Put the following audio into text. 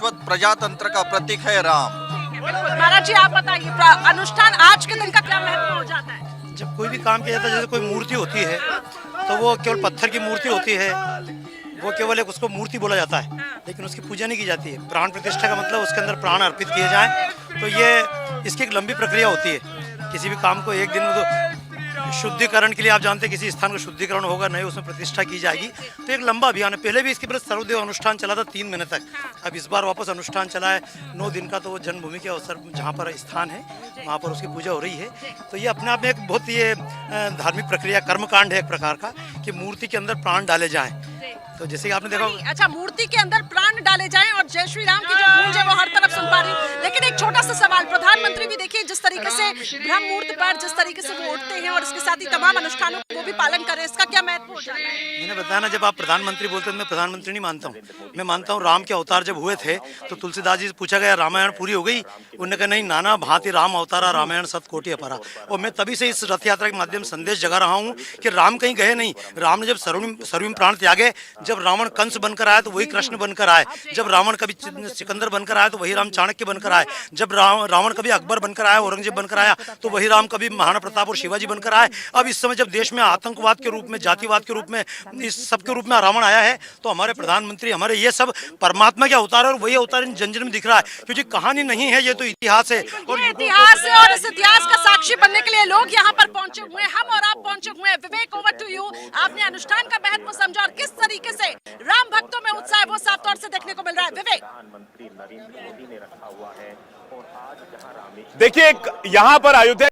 शाश्वत प्रजातंत्र का प्रतीक है राम। महाराज जी, आप बताइए अनुष्ठान आज के दिन का क्या महत्व हो जाता है? जब कोई भी काम किया जाता है, जैसे कोई मूर्ति होती है तो वो केवल पत्थर की मूर्ति होती है, वो केवल एक उसको मूर्ति बोला जाता है, लेकिन उसकी पूजा नहीं की जाती है। प्राण प्रतिष्ठा का मतलब उसके अंदर प्राण अर्पित किए जाएं, तो ये इसकी एक लंबी प्रक्रिया होती है। किसी भी काम को एक दिन में तो शुद्धिकरण के लिए आप जानते हैं किसी स्थान का शुद्धिकरण होगा, नहीं उसमें प्रतिष्ठा की जाएगी, तो एक लंबा अभियान है। पहले भी इसके पर सर्वदेव अनुष्ठान चला था 3 महीने तक, अब इस बार वापस अनुष्ठान चला है 9 दिन का। तो वो जन्मभूमि के अवसर जहाँ पर स्थान है वहाँ पर उसकी पूजा हो रही है। तो ये अपने आप में एक बहुत ये धार्मिक प्रक्रिया, कर्मकांड है एक प्रकार का, कि मूर्ति के अंदर प्राण डाले जाएं। तो जैसे कि आपने देखा, अच्छा, मूर्ति के अंदर प्राण डाले जाएं और जय श्री राम की जो गूंज है वो हर तरफ सुन पा रही हूं। लेकिन एक छोटा सा सवाल, प्रधानमंत्री भी देखिए जिस तरीके से ब्रह्म मुहूर्त पर जिस तरीके से वो उठते हैं और इसके साथ ही तमाम अनुष्ठानों को भी पालन करें, इसका क्या महत्व हो जाता है? मैंने बताया ना, जब आप प्रधानमंत्री बोलते हैं, मैं प्रधानमंत्री नहीं मानता हूँ। मैं मानता हूँ राम के अवतार जब हुए थे तो तुलसीदास जी से पूछा गया रामायण पूरी हो गई? उन्होंने कहा नहीं, नाना भांति राम अवतारा, रामायण सत कोटि अपरा। और मैं तभी से इस रथ यात्रा के माध्यम से संदेश जगा रहा हूँ कि राम कहीं गए नहीं। राम ने जब सर्वम प्राण त्यागे, जब रावण कंस बनकर आया तो वही कृष्ण बनकर आए, जब रावण कभी सिकंदर बनकर आया तो वही राम चाणक्य बनकर आए, जब रावण कभी अकबर बनकर आया, औरंगजेब बनकर आया तो वही राम कभी महाराणा प्रताप और शिवाजी बनकर आए। अब इस समय जब देश में आतंकवाद के रूप में, जातिवाद के रूप में, इस सब के रूप में रावण आया है, तो हमारे प्रधानमंत्री, हमारे ये सब परमात्मा के अवतार है और वही अवतार जन जन में दिख रहा है। क्योंकि कहानी नहीं है, ये तो इतिहास है। और ये इतिहास है और इस इतिहास का साक्षी बनने के लिए लोग यहाँ पर पहुंचे हुए हैं, हम और आप पहुंचे हुए हैं। विवेक, ओवर टू यू। आपने अनुष्ठान का महत्व समझा और किस तरीके से राम भक्तों में उत्साह है वो साफ तौर से देखने को मिल रहा है। विवेक, देखिए यहाँ पर अयोध्या